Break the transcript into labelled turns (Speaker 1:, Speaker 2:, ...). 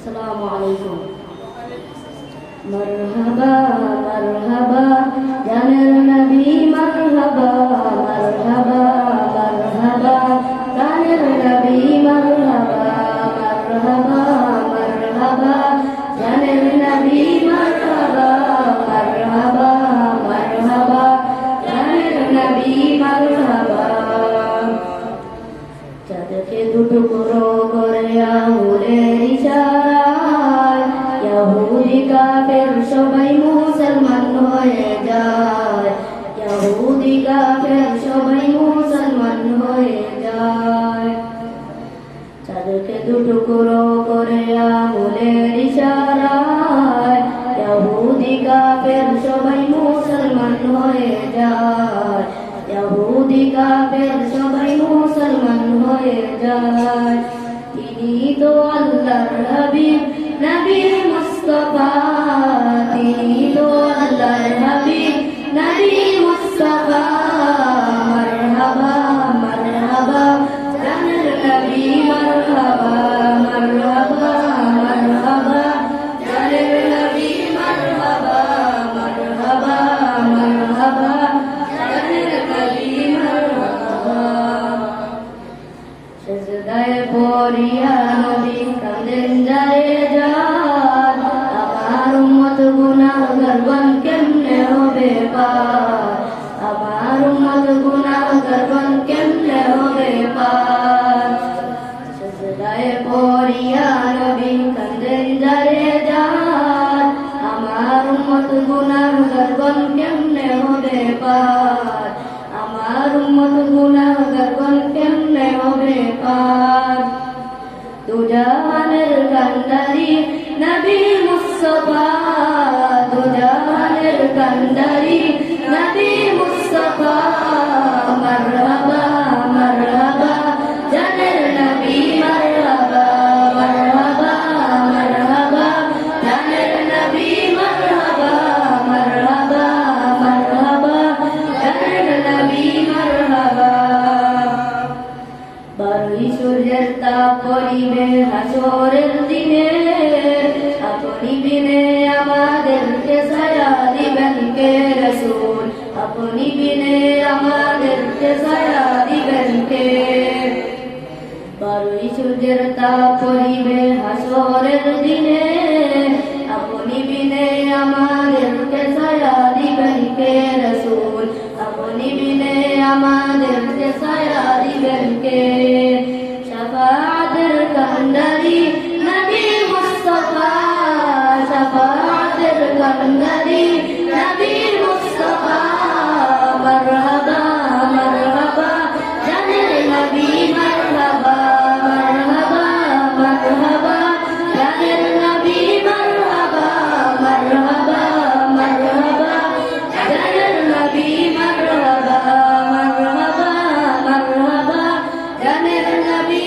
Speaker 1: আসসালামু আলাইকুম। মারহাবা মারহাবা জানের নবী, মারহাবা মারহাবা মারহাবা জানের নবী, মারহাবা মারহাবা মারহাবা জানের নবী, মারহাবা মারহাবা মারহাবা জানের নবী, মারহাবা। চাঁদকে দুটুকরো করে আঙুলের ইশারায় ইহুদি কাফের সবাই মুসলমান হয়ে যায়, ইহুদি কাফের সবাই মুসলমান হয়ে যায়। চাঁদকে দুটুকরো করে আঙুলের ইশারায় ইহুদি কাফের সবাই মুসলমান হয়ে যায়, ইহুদি কাফের সবাই মুসলমান হয়ে যায়। তিনি তো আল্লাহর হাবিব নবী মুস্তাফা, তিনি তো আল্লাহর হাবিব নবী মুস্তাফা। মারহাবা মারহাবা জানের নবী, মারহাবা মারহাবা মারহাবা জানের নবী, মারহাবা মারহাবা মারহাবা জানের নবী, মারহাবা। সেজদায় পড়িয়া নবী কাঁদেন যায় যার, আমার উম্মত গুনাহগার বান কেমনে হবে পার, আমার উম্মত গুনাহগার বান কেমনে হবে পার। সেজদায় পড়িয়া নবী কাঁদেন যায় যার, আমার উম্মত গুনাহগার বান কেমনে হবে পার, আমার উম্মত গুনাহগার বান কেমনে হবে পার। দুজাহানের কান্ডারি নবী মুস্তাফা, দুজাহানের কান্ডারি নবী মুস্তাফা। মারহাবা মারহাবা জানের নবী, মারহাবা মারহাবা মারহাবা জানের নবী, মারহাবা মারহাবা মারহাবা জানের নবী, মারহাবা। বারোই সূর্যের তাপ পড়িবে হাসরের দিনে, আপনি বিনে আমাদেরকে ছায়া দিবেন কে রাসূল, আপনি বিনে আমাদেরকে ছায়া দিবেন কে। বারোই সূর্যের তাপ পড়িবে হাসরের দিনে, আপনি বিনে আমাদেরকে ছায়া দিবেন কে রাসূল, আপনি বিনে আমাদেরকে ছায়া দিবেন কে। শাফাআতের কান্ডারি নবী মুস্তাফা, শাফাআতের কান্ডারি নবী মুস্তাফা। মারহাবা মারহাবা জানের নবী, মারহাবা মারহাবা মারহাবা জানের নবী, মারহাবা মারহাবা মারহাবা জানের নবী, মারহাবা মারহাবা মারহাবা জানের নবী।